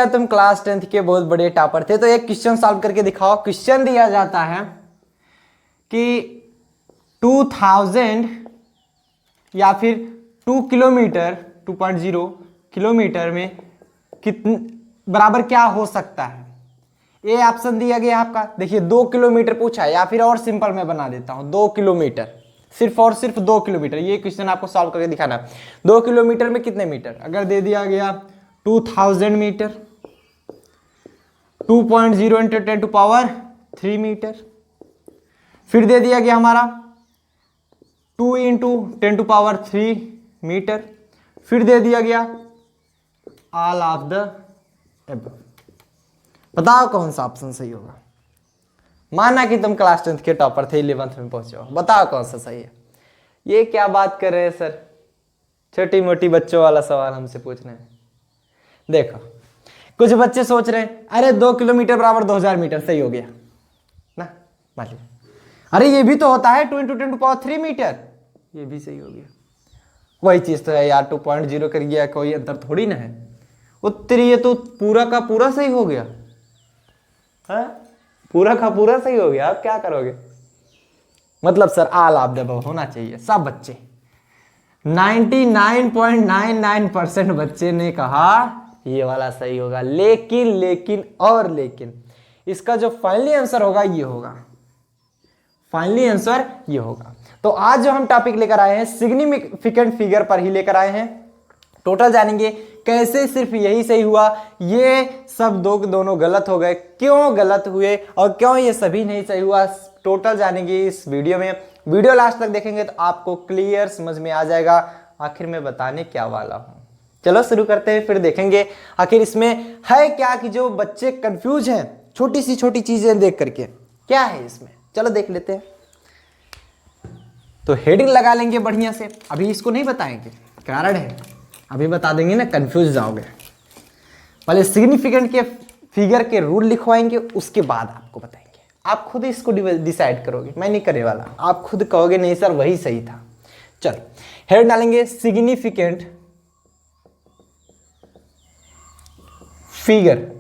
दिया तुम class 10th के बहुत बड़े टॉपर थे, तो एक क्वेश्चन सॉल्व करके दिखाओ। क्वेश्चन दिया जाता है कि 2000 या फिर 2 किलोमीटर 2.0 किलोमीटर में कितने बराबर क्या हो सकता है। ये ऑप्शन दिया गया आपका, देखिए 2 किलोमीटर पूछा है, या फिर और सिंपल मैं बना देता हूं 2 किलोमीटर, सिर्फ और सिर्फ 2 किलोमीटर। ये क्वेश्चन आपको सॉल्व करके दिखाना है। 2 किलोमीटर में कितने मीटर, अगर दे दिया गया 2000 मीटर, 2.0 इंटू 10⁻³ मीटर, फिर दे दिया गया हमारा 2 इंटू 10⁻³ मीटर, फिर दे दिया गया ऑल ऑफ द एबव। बताओ कौन सा ऑप्शन सही होगा। माना कि तुम क्लास 10th के टॉपर थे, 11th में पहुंचे हो, बताओ कौन सा सही है। ये क्या बात कर रहे हैं सर, छोटी मोटी बच्चों वाला सवाल हमसे पूछ रहे हैं। देखो कुछ बच्चे सोच रहे हैं अरे 2 किलोमीटर बराबर 2000 मीटर, सही हो गया ना, मान लीजिए। अरे ये भी तो होता है 2 इंटू 10⁻³ मीटर, ये भी सही हो गया। वही चीज तो है यार, 2.0 कर गया, कोई अंतर थोड़ी ना है। उत्तर ये तो पूरा का पूरा सही हो गया, है पूरा का पूरा सही हो गया। आप क्या करोगे, मतलब sir all of the above होना चाहिए। सब बच्चे 99.99% बच्चे ने कहा ये वाला सही होगा। लेकिन इसका जो फाइनली आंसर होगा ये होगा, फाइनली आंसर ये होगा। तो आज जो हम टॉपिक लेकर आए हैं सिग्निफिकेंट फिगर पर ही लेकर आए हैं। टोटल जानेंगे कैसे सिर्फ यही सही हुआ, ये सब दोनों गलत हो गए, क्यों गलत हुए और क्यों ये सभी नहीं सही हुआ, टोटल जानेंगे इस वीडियो में। वीडियो लास्ट तक देखेंगे तो आपको क्लियर समझ में आ जाएगा आखिर मैं बताने क्या वाला हूं। चलो शुरू करते हैं, फिर देखेंगे आखिर इसमें है क्या कि जो बच्चे कंफ्यूज हैं छोटी सी छोटी चीजें देख करके, क्या है इसमें। चलो देख लेते हैं। तो हेडिंग लगा लेंगे बढ़िया से, अभी इसको नहीं बताएंगे, कारण है अभी बता देंगे ना, कंफ्यूज जाओगे। पहले सिग्निफिकेंट के फिगर के रूल लिखवाएंगे, उसके बाद आपको बताएंगे। आप खुद इसको डिसाइड करोगे, मैं नहीं करने वाला। आप खुद कहोगे नहीं सर वही सही था। चलो हेड डालेंगे significant figure.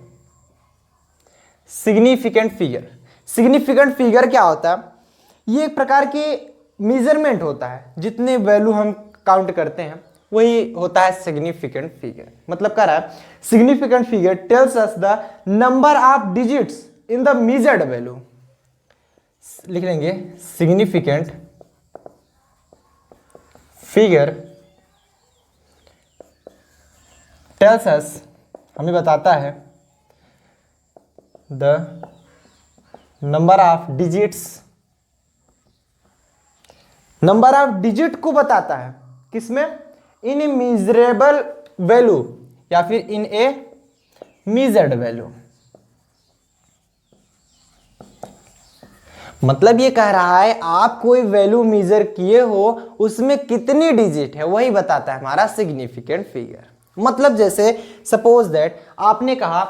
Significant figure, significant figure क्या होता है, ये एक प्रकार की मेजरमेंट होता है। जितने वैल्यू हम काउंट करते हैं वही होता है सिग्निफिकेंट फिगर। मतलब क्या रहा है, significant figure tells us the number of digits in the measured value. लिख लेंगे सिग्निफिकेंट फिगर टेल्स अस, हमें बताता है the number of digits, number of digit को बताता है किसमें, इन मेजरेबल वैल्यू या फिर इन ए मेजर्ड वैल्यू। मतलब ये कह रहा है आप कोई वैल्यू मेजर किए हो उसमें कितनी डिजिट है वही बताता है हमारा सिग्निफिकेंट फिगर। मतलब जैसे सपोज दैट आपने कहा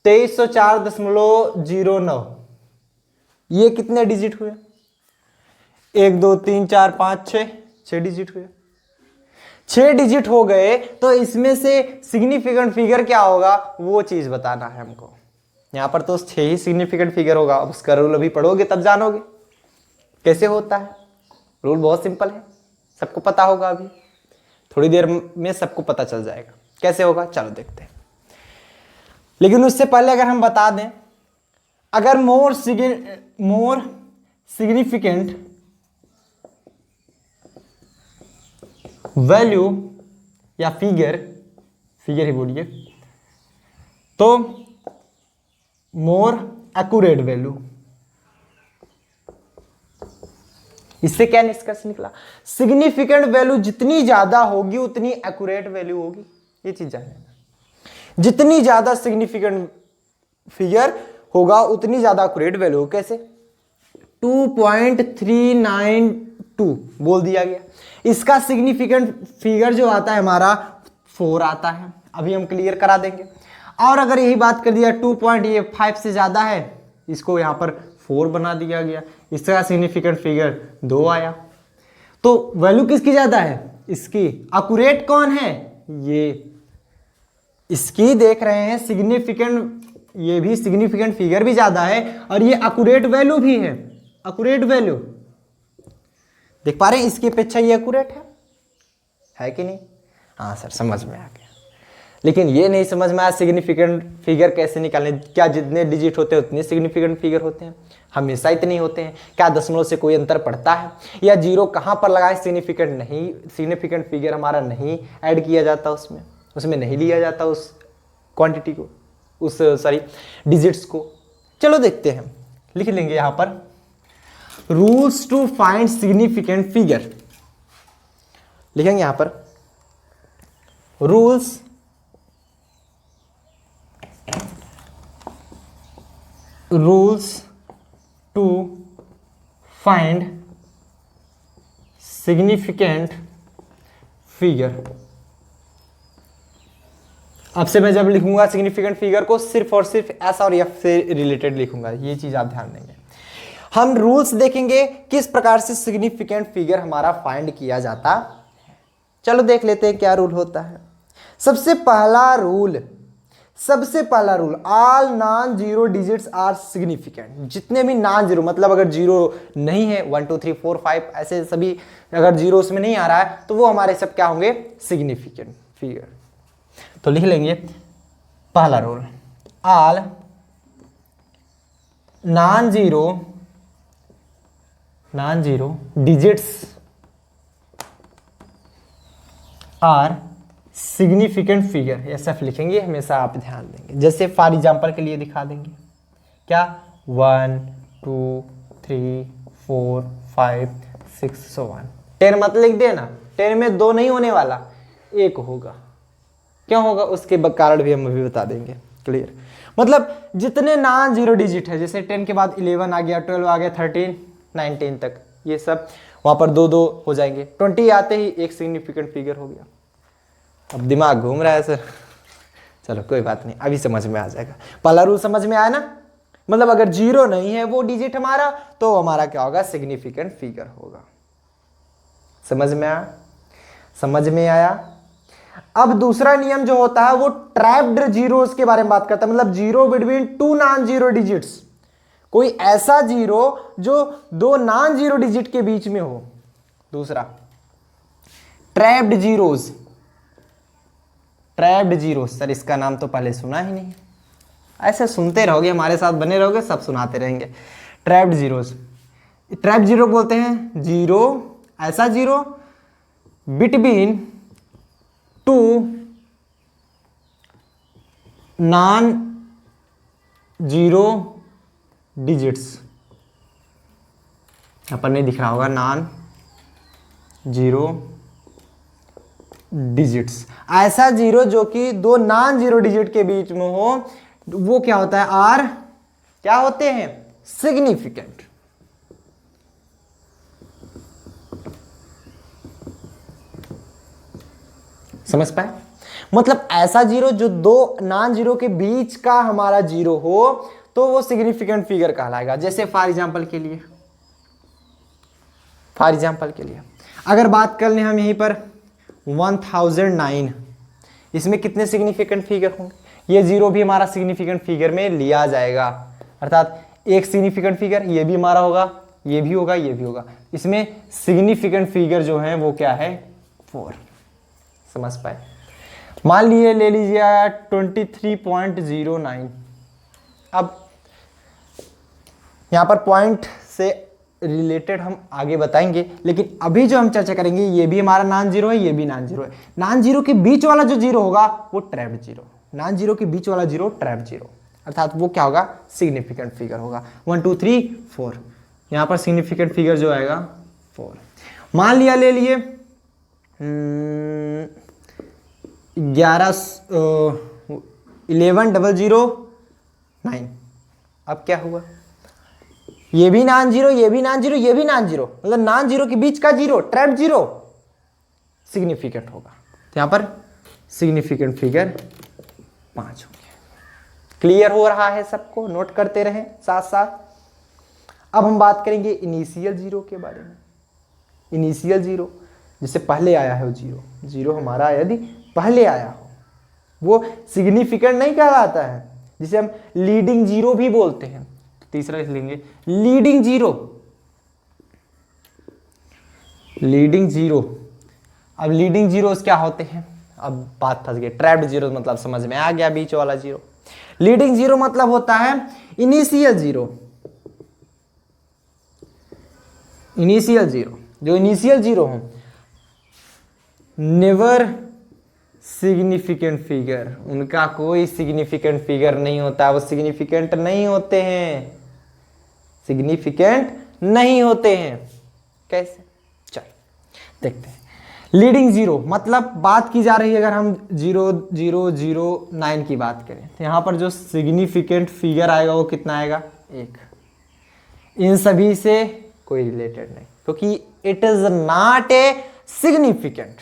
2304.09, ये कितने डिजिट हुए, 1 2 3 4 5 6 डिजिट हुए। 6 डिजिट हो गए तो इसमें से सिग्निफिकेंट फिगर क्या होगा वो चीज बताना है हमको। यहां पर तो 6 ही सिग्निफिकेंट फिगर होगा। अब उसका रूल अभी पढ़ोगे तब जानोगे कैसे होता है। रूल बहुत सिंपल है, सबको पता होगा, अभी थोड़ी देर में सबको पता चल जाएगा कैसे होगा। चलो देखते हैं। लेकिन उससे पहले अगर हम बता दें, अगर मोर सिग्निफिकेंट वैल्यू या फिगर ही बोलिए, तो मोर एक्यूरेट वैल्यू, इससे क्या निष्कर्ष निकला, सिग्निफिकेंट वैल्यू जितनी ज्यादा होगी उतनी एक्यूरेट वैल्यू होगी। ये चीज जानना, जितनी ज्यादा सिग्निफिकेंट फिगर होगा उतनी ज्यादा एक्यूरेट वैल्यू होगी। कैसे, 2.392 बोल दिया गया। इसका सिग्निफिकेंट फिगर जो आता है हमारा 4 आता है, अभी हम क्लियर करा देंगे। और अगर यही बात कर दिया 2.5 से ज्यादा है, इसको यहां पर 4 बना दिया गया, इसका सिग्निफिकेंट फिगर 2 आया। तो वैल्यू किसकी ज्यादा है, इसकी। एक्यूरेट कौन है, ये इसकी देख रहे हैं सिग्निफिकेंट, ये भी सिग्निफिकेंट फिगर भी ज्यादा है और ये अकुरेट वैल्यू भी है, अकुरेट वैल्यू देख पा रहे हैं, इसकी अपेक्षा ये अकुरेट है कि नहीं? हाँ सर समझ में आ गया, लेकिन ये नहीं समझ में आया सिग्निफिकेंट फिगर कैसे निकालने। क्या जितने डिजिट होते हैं उतने सिग्निफिकेंट फिगर होते हैं? हमेशा इतने होते हैं? क्या दशमलव से कोई अंतर पड़ता है? या जीरो कहाँ पर लगाए सिग्निफिकेंट नहीं, सिग्निफिकेंट फिगर हमारा नहीं ऐड किया जाता, उसमें नहीं लिया जाता उस क्वांटिटी को, उस सॉरी डिजिट्स को। चलो देखते हैं, लिख लेंगे यहां पर rules to find significant figure, लिखेंगे यहां पर rules to find significant figure. अब से मैं जब लिखूंगा सिग्निफिकेंट फिगर को सिर्फ और सिर्फ एस और एफ से रिलेटेड लिखूंगा, ये चीज आप ध्यान देंगे। हम रूल्स देखेंगे किस प्रकार से सिग्निफिकेंट फिगर हमारा फाइंड किया जाता है। चलो देख लेते हैं क्या रूल होता है। सबसे पहला rule all non zero digits are significant. जितने भी नॉन जीरो, मतलब अगर जीरो नहीं है 1 2 3 4 5 ऐसे सभी, अगर जीरो उसमें नहीं आ रहा है तो वो हमारे सब क्या होंगे? Significant figure. तो लिख लेंगे पहला rule, all non zero digits are significant figure. SF लिखेंगे हमेशा, आप ध्यान देंगे। जैसे फॉर एग्जांपल के लिए दिखा देंगे क्या, 1 2 3 4 5 6 so on। 10 मत लिख देना, 10 में 2 नहीं होने वाला, 1 होगा। क्यों होगा उसके कारण भी हम अभी बता देंगे, क्लियर। मतलब जितने नॉन जीरो डिजिट है, जैसे 10 के बाद 11 आ गया, 12 आ गया, 13 19 तक, ये सब वहां पर 2 2 हो जाएंगे। 20 आते ही एक सिग्निफिकेंट फिगर हो गया। अब दिमाग घूम रहा है सर, चलो कोई बात नहीं, अभी समझ में आ जाएगा। पहला रूल समझ में आया ना? मतलब अगर जीरो नहीं है वो डिजिट हमारा, तो हमारा क्या होगा? सिग्निफिकेंट फिगर होगा। समझ में आया? समझ में आया। अब दूसरा नियम जो होता है वो ट्रैप्ड जीरोस के बारे में बात करता है, मतलब zero between 2 non zero digits. कोई ऐसा जीरो जो 2 नॉन जीरो डिजिट के बीच में हो। दूसरा ट्रैप्ड जीरोस, सर इसका नाम तो पहले सुना ही नहीं, ऐसे सुनते रहोगे, हमारे साथ बने रहोगे, सब सुनाते रहेंगे। ट्रैप्ड जीरोस, ट्रैप जीरो बोलते हैं जीरो, ऐसा zero between 2 non zero digits. यहां पर नहीं दिख रहा होगा, नॉन जीरो डिजिट्स, ऐसा जीरो जो कि 2 नॉन जीरो डिजिट के बीच में हो, वो क्या होता है? आर क्या होते हैं? सिग्निफिकेंट। समझ पाए? मतलब ऐसा जीरो जो 2 नॉन जीरो के बीच का हमारा जीरो हो, तो वो सिग्निफिकेंट फिगर कहलाएगा। जैसे फॉर एग्जांपल के लिए अगर बात कर लें हम यहीं पर 1009, इसमें कितने सिग्निफिकेंट फिगर होंगे? ये जीरो भी हमारा सिग्निफिकेंट फिगर में लिया जाएगा, अर्थात एक सिग्निफिकेंट फिगर ये भी हमारा होगा, ये भी होगा, ये भी होगा। इसमें सिग्निफिकेंट फिगर जो है वो क्या है? 4। समझ पाए? मान लिए ले लीजिए 23.09। अब यहां पर पॉइंट से रिलेटेड हम आगे बताएंगे, लेकिन अभी जो हम चर्चा करेंगे ये भी हमारा नॉन जीरो है, ये भी नॉन जीरो है। नॉन जीरो के बीच वाला जो जीरो होगा वो ट्रैप्ड जीरो, नॉन जीरो के बीच वाला जीरो ट्रैप्ड जीरो, अर्थात वो क्या होगा? सिग्निफिकेंट फिगर होगा। 1 2 3 4, यहां पर सिग्निफिकेंट फिगर जो आएगा 4। मान लिया ले लिए 11,009। अब क्या हुआ? ये भी नॉन जीरो, ये भी नॉन जीरो, ये भी नॉन जीरो, मतलब नॉन जीरो के बीच का जीरो ट्रैप्ड जीरो सिग्निफिकेंट होगा। तो यहां पर सिग्निफिकेंट फिगर 5 हो गया। क्लियर हो रहा है सबको? नोट करते रहें साथ साथ। अब हम बात करेंगे इनिशियल जीरो के बारे में। इनिशियल जीरो जैसे पहले आया है वो जीरो हमारा, यदि पहले आया हो वो सिग्निफिकेंट नहीं कहलाता है, जिसे हम लीडिंग जीरो भी बोलते हैं। तो तीसरा लिख लेंगे लीडिंग जीरो, लीडिंग जीरो। अब लीडिंग जीरोस क्या होते हैं, अब बात फंस गई। ट्रैप्ड जीरो मतलब समझ में आ गया, बीच वाला जीरो। लीडिंग जीरो मतलब होता है इनिशियल जीरो, इनिशियल जीरो। जो इनिशियल जीरो हो, नेवर सिग्निफिकेंट फिगर, उनका कोई सिग्निफिकेंट फिगर नहीं होता, वो सिग्निफिकेंट नहीं होते हैं, सिग्निफिकेंट नहीं होते हैं। कैसे, चल देखते हैं। लीडिंग जीरो मतलब बात की जा रही है, अगर हम 0.009 की बात करें तो यहां पर जो सिग्निफिकेंट फिगर आएगा वो कितना आएगा, 1। इन सभी से कोई रिलेटेड नहीं, क्योंकि it is not a significant,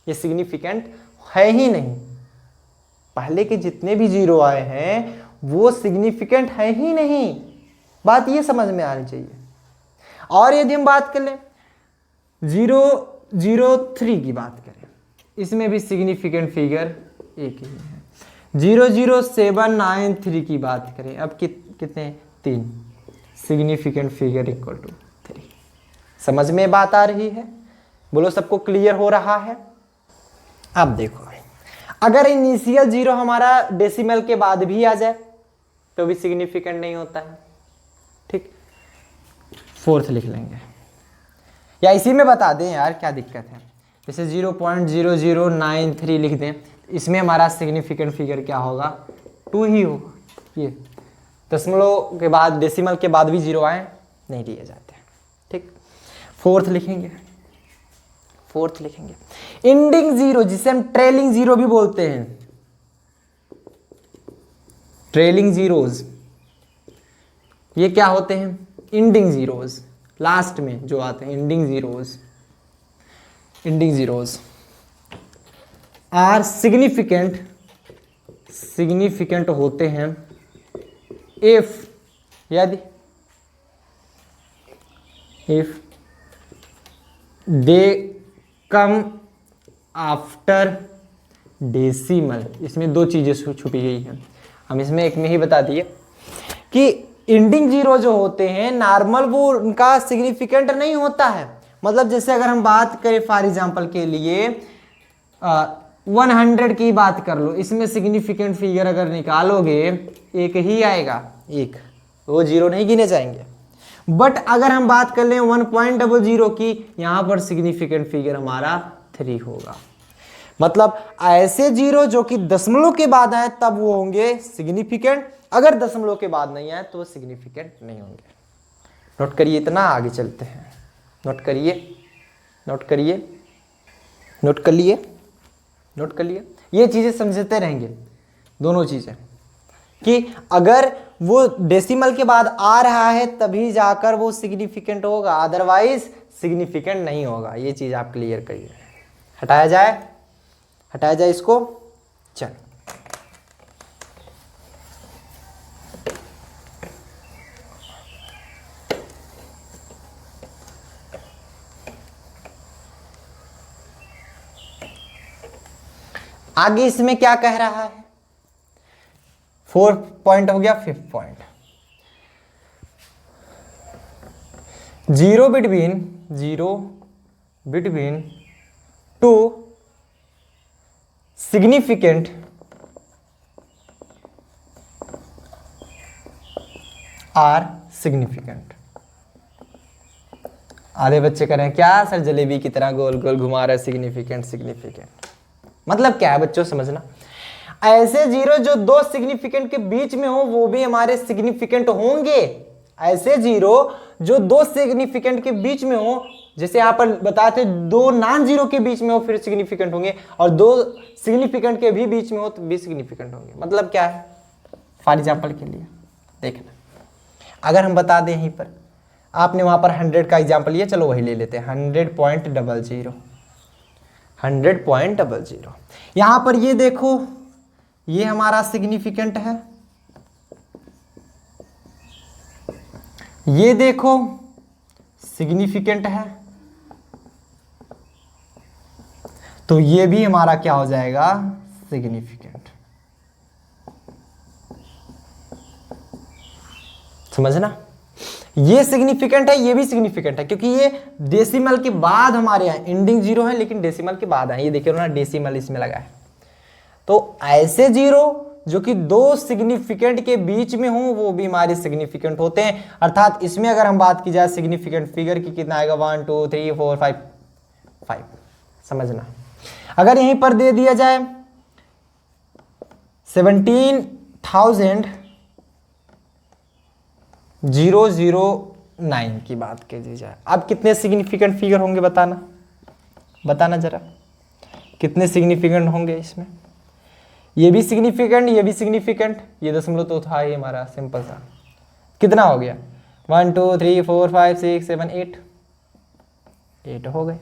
ये सिग्निफिकेंट है ही नहीं। पहले के जितने भी जीरो आए हैं वो सिग्निफिकेंट है ही नहीं, बात ये समझ में आनी चाहिए। और यदि हम बात कर लें 0.03 की बात करें, इसमें भी सिग्निफिकेंट फिगर एक ही है। 0.0793 की बात करें, अब कितने, 3, सिग्निफिकेंट फिगर इक्वल टू 3। समझ में बात आ रही है, बोलो सबको क्लियर हो रहा है। अब देखो, अगर इनिशियल जीरो हमारा डेसिमल के बाद भी आ जाए तो भी सिग्निफिकेंट नहीं होता है, ठीक। 4th लिख लेंगे, या इसी में बता दें यार, क्या दिक्कत है। जैसे 0.0093 लिख दें, इसमें हमारा सिग्निफिकेंट फिगर क्या होगा, 2 ही होगा। ये दशमलव के बाद, डेसिमल के बाद भी जीरो आए नहीं लिए जाते, ठीक। 4th लिखेंगे, 4th लिखेंगे एंडिंग जीरो, जिसे हम ट्रेलिंग जीरो भी बोलते हैं, ट्रेलिंग जीरोज। ये क्या होते हैं, एंडिंग जीरोज, लास्ट में जो आते हैं ending zeros. Ending zeros are significant, significant होते हैं इफ, यदि, if they come after decimal. इसमें 2 चीजें छुपी गई हैं, हम इसमें एक में ही बता दिए कि एंडिंग जीरो जो होते हैं नॉर्मल, वो उनका सिग्निफिकेंट नहीं होता है। मतलब जैसे अगर हम बात करें फॉर एग्जांपल के लिए 100 की बात कर लो, इसमें सिग्निफिकेंट फिगर अगर निकालोगे एक ही आएगा, एक, वो जीरो नहीं गिने जाएंगे। बट अगर हम बात कर लें 1.00 की, यहां पर सिग्निफिकेंट फिगर हमारा 3 होगा। मतलब ऐसे जीरो जो कि दशमलव के बाद आए तब वो होंगे सिग्निफिकेंट, अगर दशमलव के बाद नहीं आए तो वो सिग्निफिकेंट नहीं होंगे। नोट करिए, इतना आगे चलते हैं, नोट करिए, नोट करिए, नोट कर लिए, नोट कर लिए। ये चीजें समझते रहेंगे, दोनों चीजें, कि अगर वो डेसिमल के बाद आ रहा है तभी जाकर वो सिग्निफिकेंट होगा, अदरवाइज सिग्निफिकेंट नहीं होगा। ये चीज आप क्लियर करिए। हटाया जाए, हटाया जाए इसको। चल, आगे इसमें क्या कह रहा है, 4 पॉइंट हो गया। 5th point, zero between 2 significant are significant. आधे बच्चे कह रहे हैं क्या सर, जलेबी की तरह गोल गोल घुमा रहे, सिग्निफिकेंट सिग्निफिकेंट मतलब क्या है बच्चों, समझना। ऐसे जीरो जो 2 सिग्निफिकेंट के बीच में हो वो भी हमारे सिग्निफिकेंट होंगे। ऐसे जीरो जो 2 सिग्निफिकेंट के बीच में हो, जैसे यहां पर बताए थे 2 नॉन जीरो के बीच में हो फिर सिग्निफिकेंट होंगे, और 2 सिग्निफिकेंट के भी बीच में हो तो भी सिग्निफिकेंट होंगे। मतलब क्या है, फॉर एग्जाम्पल के लिए देखना, अगर हम बता दें यहीं पर, आपने वहां पर 100 का एग्जाम्पल लिया, चलो वही ले लेते हैं, 100.00, 100.00। यहां पर ये देखो, ये हमारा सिग्निफिकेंट है, ये देखो सिग्निफिकेंट है, तो ये भी हमारा क्या हो जाएगा, सिग्निफिकेंट। समझना, ये सिग्निफिकेंट है, ये भी सिग्निफिकेंट है, क्योंकि ये डेसिमल के बाद हमारे यहाँ एंडिंग जीरो है, लेकिन डेसिमल के बाद है। ये देखिए ना, डेसिमल इसमें लगा है। तो ऐसे जीरो जो कि दो सिग्निफिकेंट के बीच में हो वो भी हमारे सिग्निफिकेंट होते हैं। अर्थात इसमें अगर हम बात की जाए सिग्निफिकेंट फिगर की, कितना आएगा 1 2 3 4 5 5। समझना, अगर यहीं पर दे दिया जाए 17,009 की बात की जाए, अब कितने सिग्निफिकेंट फिगर होंगे बताना जरा, कितने सिग्निफिकेंट होंगे इसमें? ये भी सिग्निफिकेंट, ये भी सिग्निफिकेंट, ये दशमलव तो था ही हमारा सिंपल सा। कितना हो गया? 1 2 3 4 5 6 7 8 8 हो गए।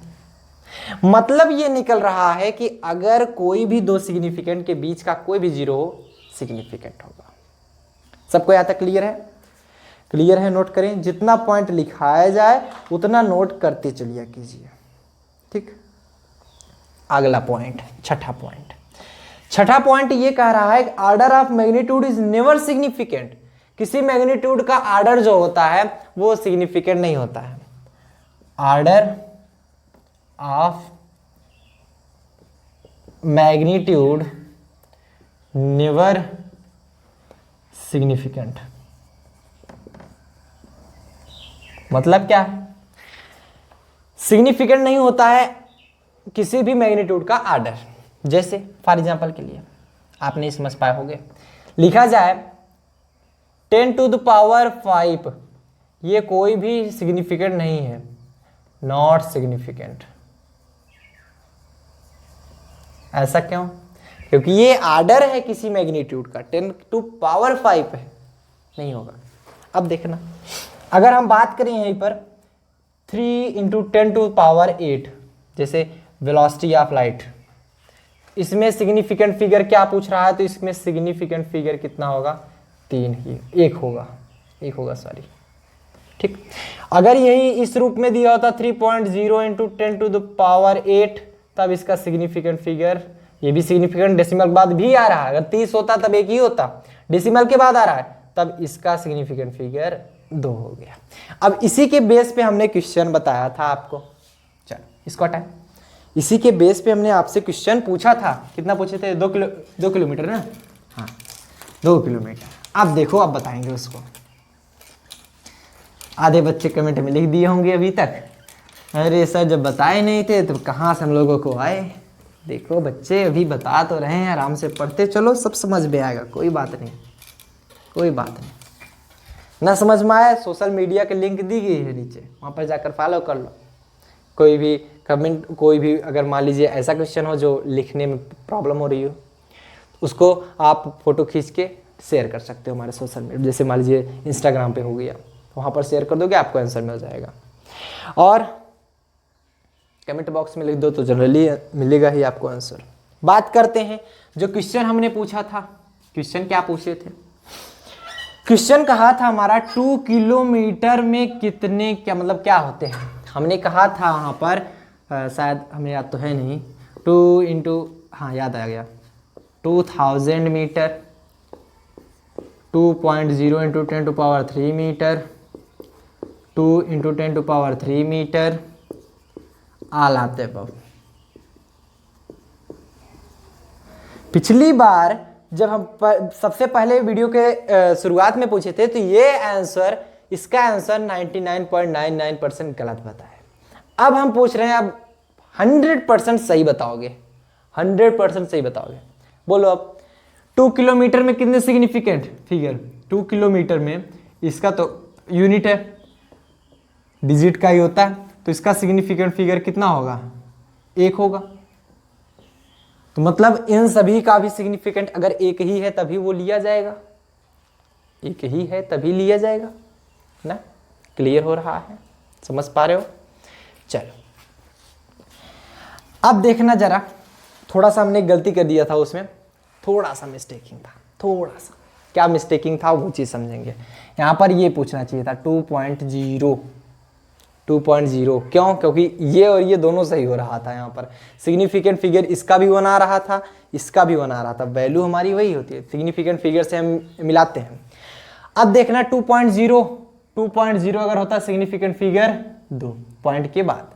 मतलब ये निकल रहा है कि अगर कोई भी दो सिग्निफिकेंट के बीच का कोई भी जीरो हो, सिग्निफिकेंट होगा। सबको यहाँ तक क्लियर है? क्लियर है? नोट करें, जितना पॉइंट लिखाया जाए उतना नोट करते चलिए कीजिए। ठीक, अगला पॉइंट, छठा पॉइंट ये कह रहा है order of magnitude is never significant. किसी मैग्नीट्यूड का ऑर्डर जो होता है वो सिग्निफिकेंट नहीं होता है। Order of magnitude never significant. मतलब क्या है? सिग्निफिकेंट नहीं होता है किसी भी मैग्नीट्यूड का ऑर्डर। जैसे फॉर एग्जांपल के लिए आपने समझ पाए होंगे, लिखा जाए 10 टू द पावर 5, ये कोई भी सिग्निफिकेंट नहीं है, नॉट सिग्निफिकेंट। ऐसा क्यों? क्योंकि ये ऑर्डर है किसी मैग्नीट्यूड का, 10 टू पावर 5 है, नहीं होगा। अब देखना, अगर हम बात करें यहीं पर 3 इंटू 10 टू पावर 8, जैसे वेलोसिटी ऑफ लाइट, इसमें सिग्निफिकेंट फिगर क्या पूछ रहा है? तो इसमें सिग्निफिकेंट फिगर कितना होगा? 3 ही, एक होगा सॉरी। ठीक, अगर यही इस रूप में दिया होता 3.0 इंटू 10 टू द पावर 8, तब इसका सिग्निफिकेंट फिगर, ये भी सिग्निफिकेंट डेसिमल के बाद भी आ रहा है, अगर 30 होता तब एक ही होता, डेसिमल के बाद आ रहा है, तब इसका सिग्निफिकेंट फिगर 2 हो गया। अब इसी के बेस पे हमने क्वेश्चन बताया था आपको, चलो इसको हटाएं। इसी के बेस पे हमने आपसे क्वेश्चन पूछा था, कितना पूछे थे? 2 किलोमीटर ना? हाँ, 2 किलोमीटर। अब देखो, अब बताएंगे उसको। आधे बच्चे कमेंट में लिख दिए होंगे अभी तक, अरे सर जब बताए नहीं थे तो कहाँ से हम लोगों को आए। देखो बच्चे, अभी बता तो रहे हैं, आराम से पढ़ते चलो, सब समझ में आएगा, कोई बात नहीं। ना समझ में आया, सोशल मीडिया के लिंक दी गई है नीचे, वहाँ पर जाकर फॉलो कर लो। कोई भी कमेंट, कोई भी अगर मान लीजिए ऐसा क्वेश्चन हो जो लिखने में प्रॉब्लम हो रही हो, उसको आप फोटो खींच के शेयर कर सकते हो हमारे सोशल मीडिया, जैसे मान लीजिए इंस्टाग्राम पे हो गया, वहाँ पर शेयर कर दोगे, आपको आंसर मिल जाएगा। और कमेंट बॉक्स में लिख दो तो जनरली मिलेगा ही आपको आंसर। बात करते हैं जो क्वेश्चन हमने पूछा था। क्वेश्चन क्या पूछे थे? क्वेश्चन कहा था हमारा 2 किलोमीटर में कितने, क्या मतलब क्या होते हैं? हमने कहा था वहाँ पर, शायद हमें याद तो है नहीं, 2 इंटू, हाँ याद आ गया, 2000 metre, 2.0 into 10 to power 3 metre, 2 into 10 to power 3 metre, आल आते अब। पिछली बार जब हम सबसे पहले वीडियो के शुरुआत में पूछे थे तो ये आंसर, इसका आंसर 99.99% गलत बताया। अब हम पूछ रहे हैं, अब 100% सही बताओगे, 100% सही बताओगे। बोलो अब 2 किलोमीटर में कितने सिग्निफिकेंट फिगर? 2 किलोमीटर में इसका तो यूनिट है, डिजिट का ही होता है, तो इसका सिग्निफिकेंट फिगर कितना होगा? 1 होगा। तो मतलब इन सभी का भी सिग्निफिकेंट अगर एक ही है तभी वो लिया जाएगा, एक ही है तभी लिया जाएगा ना। क्लियर हो रहा है? समझ पा रहे हो? चलो अब देखना जरा, थोड़ा सा हमने गलती कर दिया था, उसमें थोड़ा सा मिस्टेकिंग था, थोड़ा सा। क्या मिस्टेकिंग था वो चीज समझेंगे। यहां पर ये पूछना चाहिए था 2.0 क्यों? क्योंकि ये और ये दोनों सही हो रहा था। यहाँ पर सिग्निफिकेंट फिगर इसका भी बना रहा था, इसका भी बना रहा था, वैल्यू हमारी वही होती है, सिग्निफिकेंट फिगर से हम मिलाते हैं। अब देखना 2.0 अगर होता सिग्निफिकेंट फिगर 2 पॉइंट के बाद।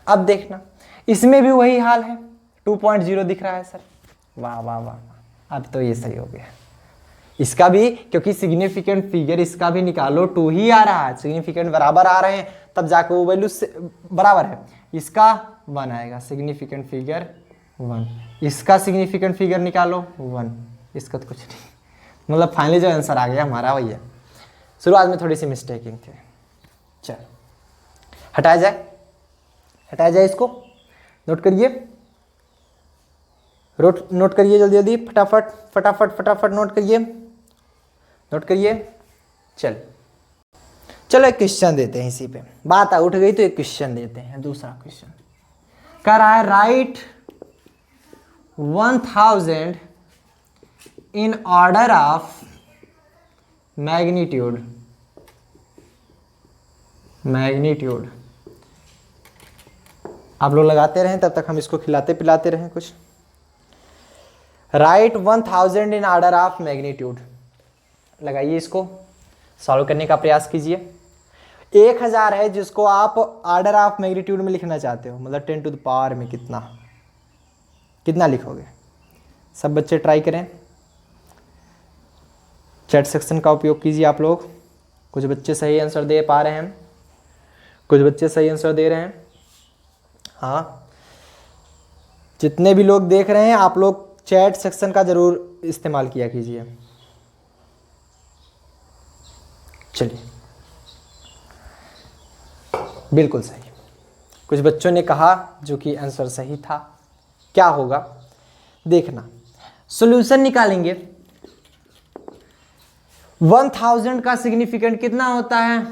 अब देखना इसमें भी वही हाल है, 2.0 दिख रहा है सर। वाह वाह वाह, अब तो ये सही हो गया। इसका भी, क्योंकि सिग्निफिकेंट फिगर इसका भी निकालो 2 ही आ रहा है, सिग्निफिकेंट बराबर आ रहे हैं तब जाकर वो वैल्यू बराबर है। इसका 1 आएगा, सिग्निफिकेंट फिगर 1, इसका सिग्निफिकेंट फिगर निकालो 1, इसका तो कुछ नहीं। मतलब फाइनली जो आंसर आ गया हमारा वही है। शुरुआत में थोड़ी सी मिस्टेकिंग थी। चल हटाया जाए इसको, नोट करिए, नोट करिए जल्दी जल्दी, फटाफट नोट करिए। चलो एक क्वेश्चन देते हैं, इसी पे बात उठ गई तो एक क्वेश्चन देते हैं। दूसरा क्वेश्चन कह रहा है right 1000 in order of magnitude. आप लोग लगाते रहें तब तक हम इसको खिलाते पिलाते रहें कुछ। Right 1000 in order of magnitude, लगाइए, इसको सॉल्व करने का प्रयास कीजिए। 1000 है जिसको आप ऑर्डर ऑफ मैग्नीट्यूड में लिखना चाहते हो, मतलब 10 टू द पावर में कितना लिखोगे। सब बच्चे ट्राई करें, चैट सेक्शन का उपयोग कीजिए आप लोग। कुछ बच्चे सही आंसर दे पा रहे हैं, कुछ बच्चे सही आंसर दे रहे हैं। हाँ, जितने भी लोग देख रहे हैं आप लोग चैट सेक्शन का जरूर इस्तेमाल किया कीजिए। चलिए, बिल्कुल सही। कुछ बच्चों ने कहा जो कि आंसर सही था। क्या होगा देखना, सॉल्यूशन निकालेंगे। 1000 का सिग्निफिकेंट कितना होता है,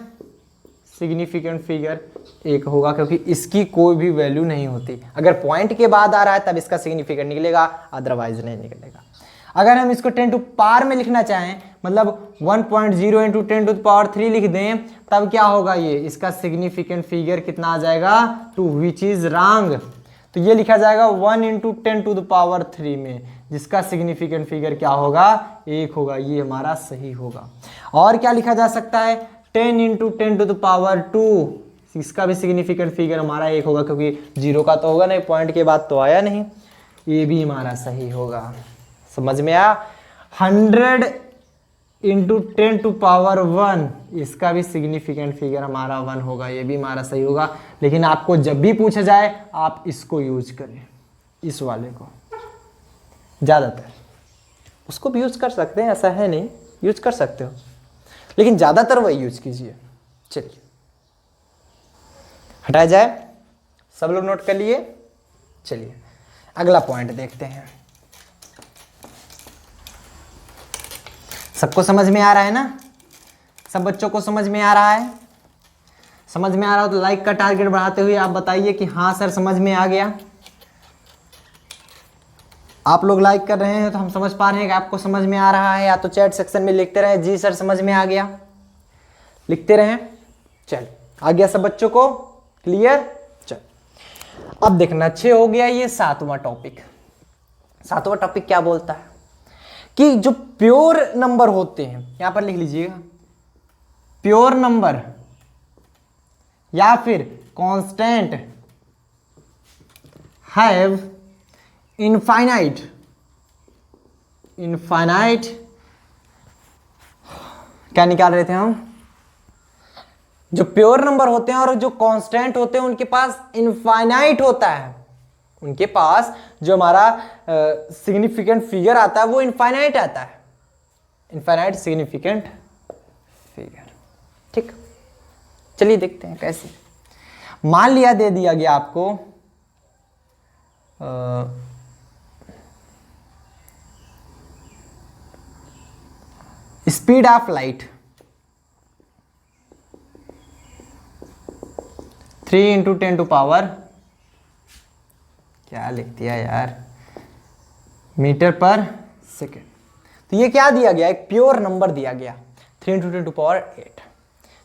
सिग्निफिकेंट फिगर 1 होगा, क्योंकि इसकी कोई भी वैल्यू नहीं होती। अगर पॉइंट के बाद आ रहा है तब इसका सिग्निफिकेंट निकलेगा, अदरवाइज नहीं निकलेगा। अगर हम इसको 10 टू पावर में लिखना चाहें, मतलब 1.0 इंटू 10 टू पावर 3 लिख दें, तब क्या होगा, ये इसका सिग्निफिकेंट फिगर कितना आ जाएगा 2, विच इज रॉन्ग। तो ये लिखा जाएगा 1 इंटू 10 टू द पावर 3 में, जिसका सिग्निफिकेंट फिगर क्या होगा 1 होगा। ये हमारा सही होगा। और क्या लिखा जा सकता है 10 इंटू 10 टू द पावर 2, इसका भी सिग्निफिकेंट फिगर हमारा 1 होगा, क्योंकि 0 का तो होगा नहीं, पॉइंट के बाद तो आया नहीं। ये भी हमारा सही होगा। समझ में आया। 100 इंटू 10 टू पावर 1, इसका भी सिग्निफिकेंट फिगर हमारा 1 होगा। ये भी हमारा सही होगा। लेकिन आपको जब भी पूछा जाए आप इसको यूज करें, इस वाले को ज़्यादातर। उसको भी यूज कर सकते हैं, ऐसा है नहीं, यूज कर सकते हो, लेकिन ज़्यादातर वही यूज कीजिए। चलिए हटाया जाए, सब लोग नोट कर लिए। चलिए अगला पॉइंट देखते हैं। सबको समझ में आ रहा है ना, सब बच्चों को समझ में आ रहा है। समझ में आ रहा हो तो लाइक का टारगेट बढ़ाते हुए आप बताइए कि हाँ सर समझ में आ गया। आप लोग लाइक कर रहे हैं तो हम समझ पा रहे हैं कि आपको समझ में आ रहा है। या तो चैट सेक्शन में लिखते रहे जी सर समझ में आ गया, लिखते रहें। चल आ गया सब बच्चों को, क्लियर। चल अब देखना 6 हो गया, ये 7वां टॉपिक। 7वां टॉपिक क्या बोलता है कि जो प्योर नंबर होते हैं, यहां पर लिख लीजिएगा, प्योर नंबर या फिर कांस्टेंट हैव इनफाइनाइट क्या निकाल रहे थे हम, जो प्योर नंबर होते हैं और जो कांस्टेंट होते हैं उनके पास इनफाइनाइट होता है। उनके पास जो हमारा सिग्निफिकेंट फिगर आता है वो इनफाइनाइट आता है, इनफाइनाइट सिग्निफिकेंट फिगर। ठीक, चलिए देखते हैं कैसे। मान लिया दे दिया गया आपको speed of light 3 into 10 to power, क्या लिख दिया यार, मीटर पर सेकेंड। तो ये क्या दिया गया, एक प्योर नंबर दिया गया 3 इंटू 10 टू पावर 8।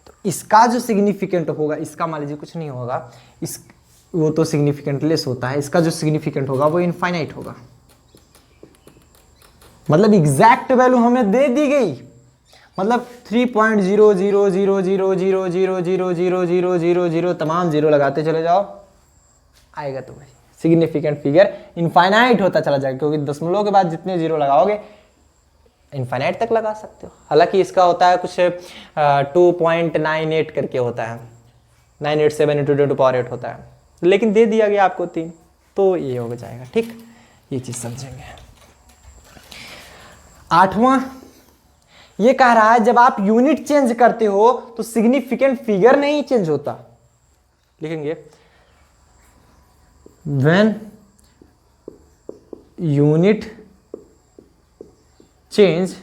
तो इसका जो सिग्निफिकेंट होगा, इसका मान लीजिए कुछ नहीं होगा, इस वो तो सिग्निफिकेंट लेस होता है, इसका जो सिग्निफिकेंट होगा वो इनफाइनाइट होगा। मतलब एग्जैक्ट वैल्यू हमें दे दी गई, मतलब 3.00000000000 तमाम जीरो लगाते चले जाओ, आएगा तो भाई सिग्निफिकेंट फिगर इनफाइनाइट होता चला जाएगा, क्योंकि दशमलव के बाद जितने जीरो लगाओगे इनफाइनाइट तक लगा सकते हो। हालांकि इसका होता है कुछ 2.98 करके होता है, 987 × 10⁸ होता है, लेकिन दे दिया गया आपको 3, तो ये हो जाएगा। ठीक, ये चीज समझेंगे। 8वां ये कह रहा है जब आप यूनिट चेंज करते हो तो सिग्निफिकेंट फिगर नहीं चेंज होता। लिखेंगे व्हेन यूनिट चेंज,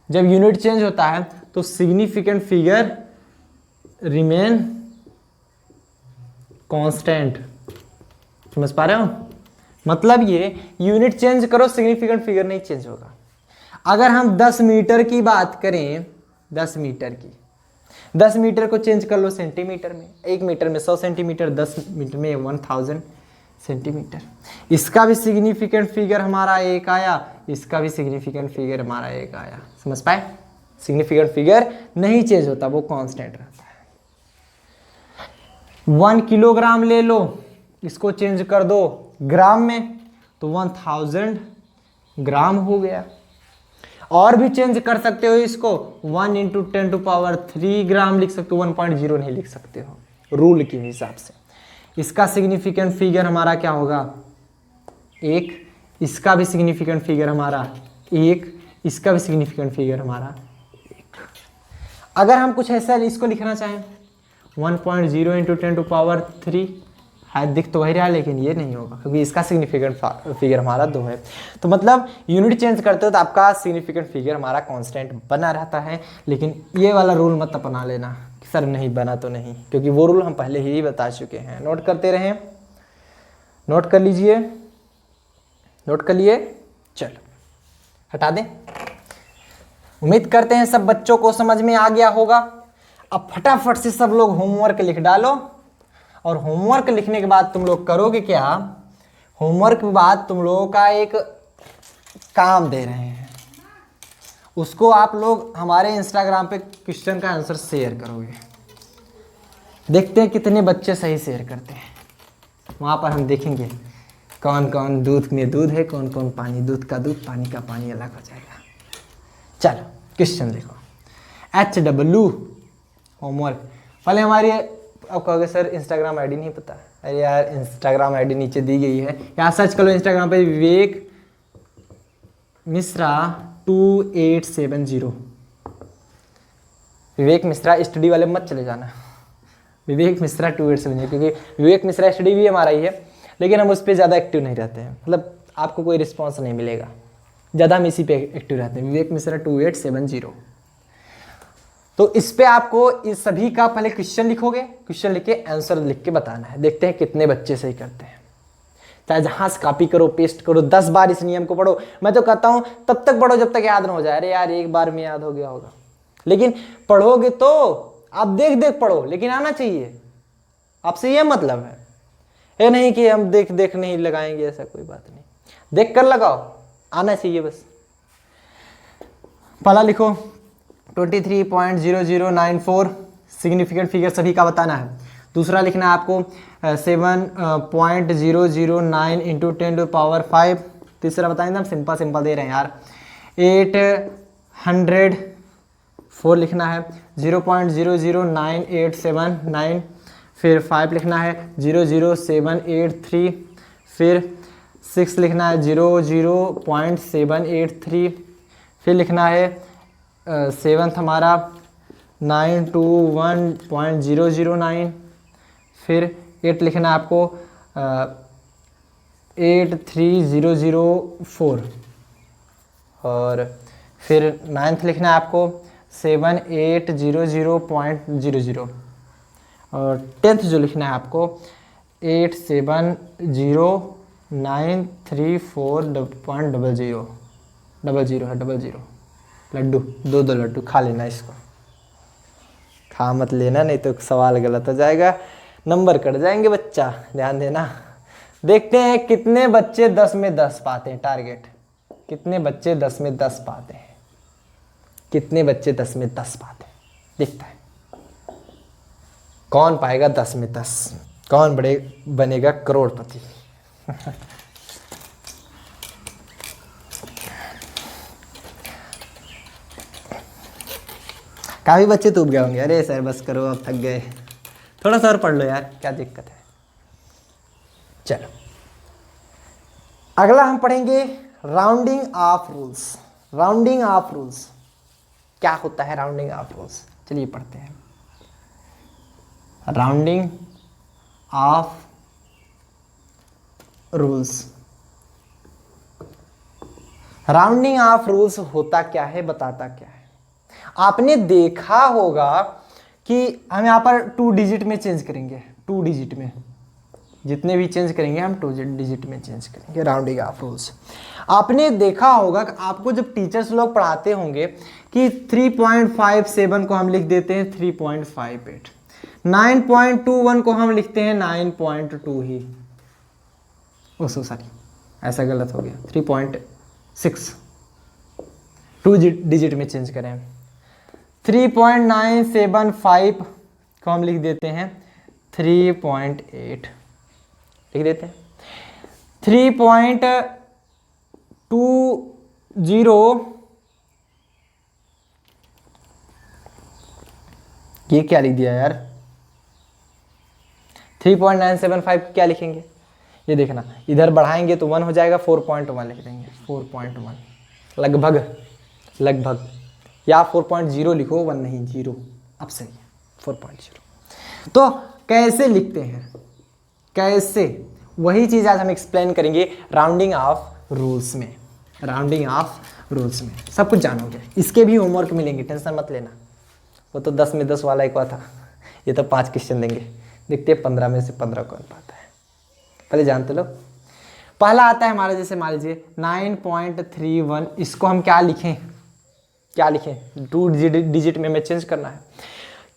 जब यूनिट चेंज होता है तो सिग्निफिकेंट फिगर रिमेन कांस्टेंट। समझ पा रहे हो? मतलब ये यूनिट चेंज करो सिग्निफिकेंट फिगर नहीं चेंज होगा। अगर हम 10 मीटर की बात करें, 10 मीटर की, 10 मीटर को चेंज कर लो सेंटीमीटर में, 1 मीटर में 100 सेंटीमीटर, 10 मीटर में 1000 सेंटीमीटर। इसका भी सिग्निफिकेंट फिगर हमारा एक आया, इसका भी सिग्निफिकेंट फिगर हमारा एक आया। समझ पाए? सिग्निफिकेंट फिगर नहीं चेंज होता, वो कांस्टेंट रहता है। 1 किलोग्राम ले लो, इसको चेंज कर दो ग्राम में तो 1000 ग्राम हो गया। और भी चेंज कर सकते हो इसको, 1 × 10⁻³ ग्राम लिख सकते हो, 1.0 नहीं लिख सकते हो रूल के हिसाब से। इसका सिग्निफिकेंट फिगर हमारा क्या होगा? 1। इसका भी सिग्निफिकेंट फिगर हमारा 1, इसका भी सिग्निफिकेंट फिगर हमारा 1। अगर हम कुछ ऐसा इसको लिखना चाहें 1.0 × 10⁻³ है, दिख तो वही रहा लेकिन ये नहीं होगा क्योंकि इसका सिग्निफिकेंट फिगर हमारा 2 है। तो मतलब यूनिट चेंज करते हो तो आपका सिग्निफिकेंट फिगर हमारा कांस्टेंट बना रहता है। लेकिन ये वाला रूल मत अपना लेना कि सर नहीं बना तो नहीं, क्योंकि वो रूल हम पहले ही बता चुके हैं। नोट करते रहें, नोट कर लीजिए, नोट कर लिए, चलो हटा दें। उम्मीद करते हैं सब बच्चों को समझ में आ गया होगा। अब फटाफट से सब लोग होमवर्क लिख डालो, और होमवर्क लिखने के बाद तुम लोग करोगे क्या? होमवर्क के बाद तुम लोगों का एक काम दे रहे हैं, उसको आप लोग हमारे इंस्टाग्राम पे क्वेश्चन का आंसर शेयर करोगे। देखते हैं कितने बच्चे सही शेयर करते हैं। वहाँ पर हम देखेंगे कौन कौन दूध में दूध है, कौन कौन पानी, दूध का दूध पानी का पानी अलग हो जाएगा। चलो क्वेश्चन देखो। HW homework. पहले हमारी, अब कहोगे सर इंस्टाग्राम आईडी नहीं पता। अरे यार इंस्टाग्राम आईडी नीचे दी गई है, यहाँ सर्च करो इंस्टाग्राम पे विवेक मिश्रा 2870। विवेक मिश्रा स्टडी वाले मत चले जाना, विवेक मिश्रा 2870, क्योंकि विवेक मिश्रा स्टडी भी हमारा ही है लेकिन हम उस पर ज़्यादा एक्टिव नहीं रहते हैं, मतलब आपको कोई रिस्पॉन्स नहीं मिलेगा, ज़्यादा हम इसी पे एक्टिव रहते हैं। विवेक मिश्रा 2870। तो इस पे आपको इस सभी का पहले क्वेश्चन लिखोगे, क्वेश्चन लिख के आंसर लिख के बताना है। देखते हैं कितने बच्चे सही करते हैं। चाहे जहां से कॉपी करो, पेस्ट करो, 10 बार इस नियम को पढ़ो। मैं तो कहता हूं तब तक पढ़ो जब तक याद ना हो जाए। अरे यार एक बार में याद हो गया होगा, लेकिन पढ़ोगे तो आप देख देख पढ़ो, लेकिन आना चाहिए। आपसे यह मतलब है, ये नहीं कि हम देख देख नहीं लगाएंगे, ऐसा कोई बात नहीं। देख कर लगाओ, आना चाहिए बस। पहला लिखो 23.0094 सिग्निफिकेंट फिगर सभी का बताना है। दूसरा लिखना है आपको 7.009 × 10⁵। तीसरा बताएंगे, हम सिंपल सिंपल दे रहे हैं यार। 804 लिखना है, 0.009879। फिर 5 लिखना है 00783। फिर 6 लिखना है 00.783। फिर लिखना है 7th हमारा 921.009। फिर 8 लिखना है आपको 83004। और फिर 9th लिखना है आपको 7800.00। और 10th जो लिखना है आपको 870934.00। 00 है, 00 लड्डू, 2 लड्डू खा लेना। इसको खा मत लेना, नहीं तो सवाल गलत हो जाएगा, नंबर कट जाएंगे बच्चा, ध्यान देना। देखते हैं कितने बच्चे 10 में 10 पाते हैं। टारगेट कितने बच्चे 10 में 10 पाते हैं, कितने बच्चे 10 में 10 पाते हैं? दिखता है। कौन पाएगा 10 में 10? कौन बनेगा करोड़पति? काफी बच्चे तो उब गए होंगे, अरे सर बस करो अब थक गए, थोड़ा सा और पढ़ लो यार, क्या दिक्कत है। चलो अगला हम पढ़ेंगे rounding off rules. Rounding off rules क्या होता है? राउंडिंग ऑफ रूल्स चलिए पढ़ते हैं। Rounding off rules. Rounding off rules होता क्या है, बताता क्या है? आपने देखा होगा कि हम यहाँ पर 2 डिजिट में चेंज करेंगे, 2 डिजिट में जितने भी चेंज करेंगे हम 2 डिजिट में चेंज करेंगे। राउंडिंग ऑफ रूल्स आपने देखा होगा कि आपको जब टीचर्स लोग पढ़ाते होंगे कि 3.57 को हम लिख देते हैं 3.58, 9.21 को हम लिखते हैं 9.2 ही, ओह सॉरी ऐसा गलत हो गया, 3.6 2 डिजिट में चेंज करें। 3.975 को हम लिख देते हैं 3.8 लिख देते हैं। 3.20 ये क्या लिख दिया यार? 3.975 क्या लिखेंगे? ये देखना, इधर बढ़ाएंगे तो 1 हो जाएगा, 4.1 लिख देंगे, 4.1 लगभग लगभग, या 4.0 लिखो, 1 नहीं 0, अब सही है 4.0। तो कैसे लिखते हैं, कैसे, वही चीज़ आज हम एक्सप्लेन करेंगे राउंडिंग ऑफ रूल्स में। राउंडिंग ऑफ रूल्स में सब कुछ जानोगे, इसके भी होमवर्क मिलेंगे, टेंशन मत लेना। वो तो 10 में 10 वाला एक हुआ था, ये तो 5 क्वेश्चन देंगे, देखते हैं 15 में से 15 कौन पाता है। पहले जानते लो। पहला आता है हमारा, जैसे मान लीजिए 9.31, इसको हम क्या लिखें, क्या लिखें? 2 डिजिट में हमें चेंज करना है,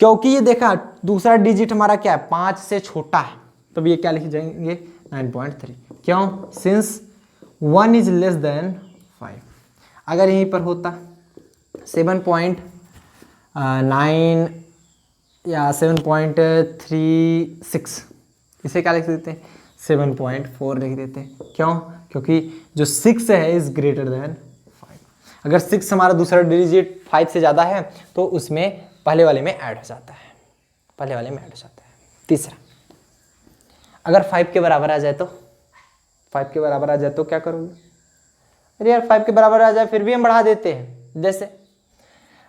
क्योंकि ये देखा दूसरा डिजिट हमारा क्या है, 5 से छोटा है, तो ये क्या लिख जाएंगे 9.3। क्यों? Since 1 is less than 5। अगर यहीं पर होता 7.9 या 7.36, इसे क्या लिख देते हैं 7.4 लिख देते हैं। क्यों? क्योंकि जो 6 है इज ग्रेटर देन 5। अगर 6 हमारा दूसरा डिजिट 5 से ज़्यादा है तो उसमें पहले वाले में ऐड हो जाता है, पहले वाले में ऐड हो जाता है। तीसरा, अगर 5 के बराबर आ जाए तो, 5 के बराबर आ जाए तो क्या करोगे? अरे यार 5 के बराबर आ जाए फिर भी हम बढ़ा देते हैं, जैसे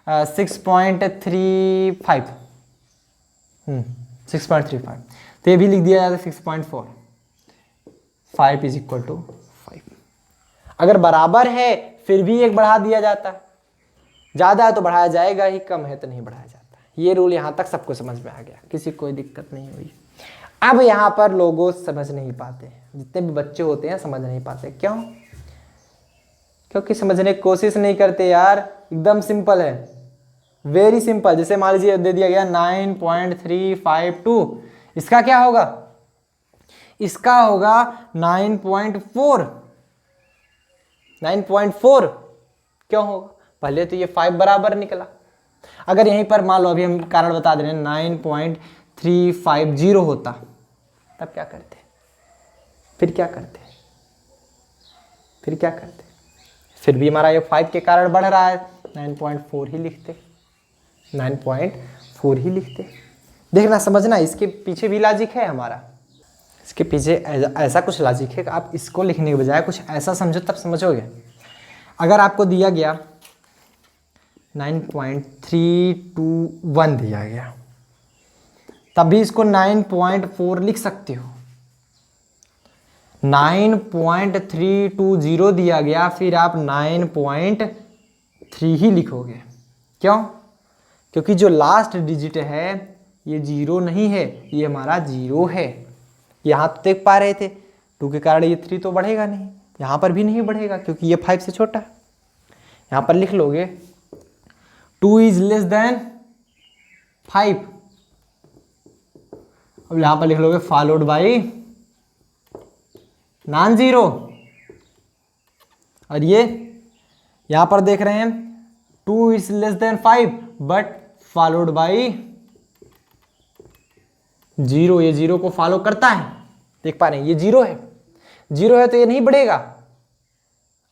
6.35, 6.35, तो ये भी लिख दिया जाता है 6.4। 5 इज इक्वल टू 5। अगर बराबर है फिर भी एक बढ़ा दिया जाता है, ज़्यादा है तो बढ़ाया जाएगा ही, कम है तो नहीं बढ़ाया जाता। ये रूल यहाँ तक सबको समझ में आ गया, किसी कोई दिक्कत नहीं हुई। अब यहाँ पर लोगों समझ नहीं पाते, जितने भी बच्चे होते हैं समझ नहीं पाते। क्यों? क्योंकि समझने की कोशिश नहीं करते यार। एकदम सिंपल है, वेरी सिंपल। जैसे मान लीजिए दे दिया गया 9.352, इसका क्या होगा? इसका होगा 9.4। 9.4 क्यों होगा? पहले तो ये 5 बराबर निकला। अगर यहीं पर मान लो, अभी हम कारण बता दे रहे हैं, 9.350 होता, तब क्या करते? फिर क्या करते? फिर क्या करते? फिर भी हमारा ये 5 के कारण बढ़ रहा है, 9.4 ही लिखते, 9.4 ही लिखते। देखना, समझना, इसके पीछे भी लॉजिक है हमारा। इसके पीछे ऐसा कुछ लॉजिक है कि आप इसको लिखने के बजाय कुछ ऐसा समझो, तब समझोगे। अगर आपको दिया गया 9.321 दिया गया, तब भी इसको 9.4 लिख सकते हो। 9.320 दिया गया, फिर आप 9.3 ही लिखोगे। क्यों? क्योंकि जो लास्ट डिजिट है ये 0 नहीं है, ये हमारा 0 है। यहाँ तो देख पा रहे थे 2 के कारण ये 3 तो बढ़ेगा नहीं, यहाँ पर भी नहीं बढ़ेगा क्योंकि ये 5 से छोटा है। यहाँ पर लिख लोगे 2 इज लेस देन 5। अब यहाँ पर लिख लोगे फॉलोड बाई नॉन जीरो। और ये यहाँ पर देख रहे हैं 2 is less than 5 but followed by 0। ये 0 को फॉलो करता है, देख पा रहे हैं ये 0 है, 0 है तो ये नहीं बढ़ेगा।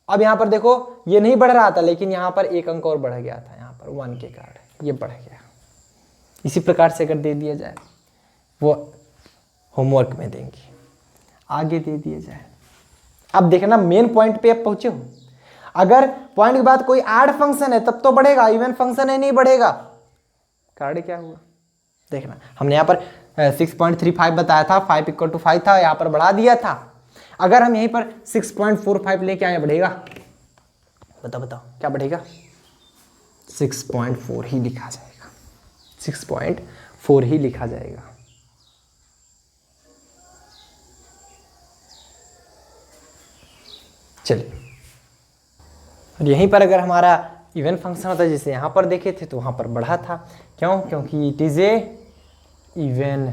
अब यहां पर देखो ये नहीं बढ़ रहा था, लेकिन यहां पर एक अंक और बढ़ गया था, यहां पर 1 के कारण ये बढ़ गया। इसी प्रकार से अगर दे दिया जाए, वो होमवर्क में देंगे, आगे दे दिया जाए। अब देखना मेन पॉइंट पे अब पहुंचे हो। अगर पॉइंट के बाद कोई ऐड फंक्शन है तब तो बढ़ेगा, इवन फंक्शन है नहीं बढ़ेगा। कार्ड क्या हुआ देखना, हमने यहाँ पर 6.35 बताया था, 5 = 5 था, यहाँ पर बढ़ा दिया था। अगर हम यहीं पर 6.45 लेके आए बढ़ेगा, बताओ बताओ क्या बढ़ेगा? 6.4 ही लिखा जाएगा, 6.4 ही लिखा जाएगा। चलिए, और यहीं पर अगर हमारा इवन फंक्शन होता है, जैसे यहाँ पर देखे थे तो वहाँ पर बढ़ा था, क्यों? क्योंकि इट इज ए इवन।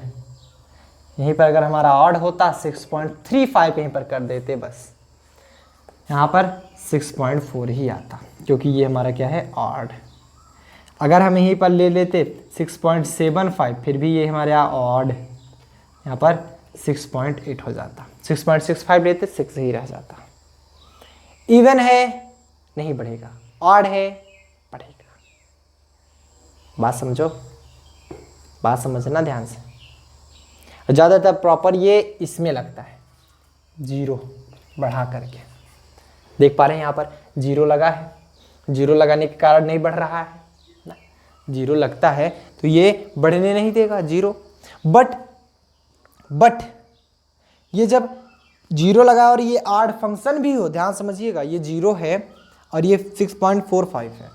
यहीं पर अगर हमारा ऑड होता 6.35 यहीं पर कर देते, बस यहाँ पर 6.4 ही आता, क्योंकि ये हमारा क्या है? ऑड। अगर हम यहीं पर ले लेते 6.75 फिर भी ये हमारे यहाँ ऑड, यहाँ पर 6.8 हो जाता। 6.65 लेते 6 ही रह जाता। इवन है नहीं बढ़ेगा, ऑड है बढ़ेगा। बात समझो, बात समझना ध्यान से। ज़्यादातर प्रॉपर ये इसमें लगता है 0 बढ़ा करके, देख पा रहे हैं यहाँ पर 0 लगा है, 0 लगाने के कारण नहीं बढ़ रहा है ना, 0 लगता है तो ये बढ़ने नहीं देगा 0। बट ये जब 0 लगा और ये ऑड फंक्शन भी हो, ध्यान समझिएगा, ये 0 है और ये 6.45 है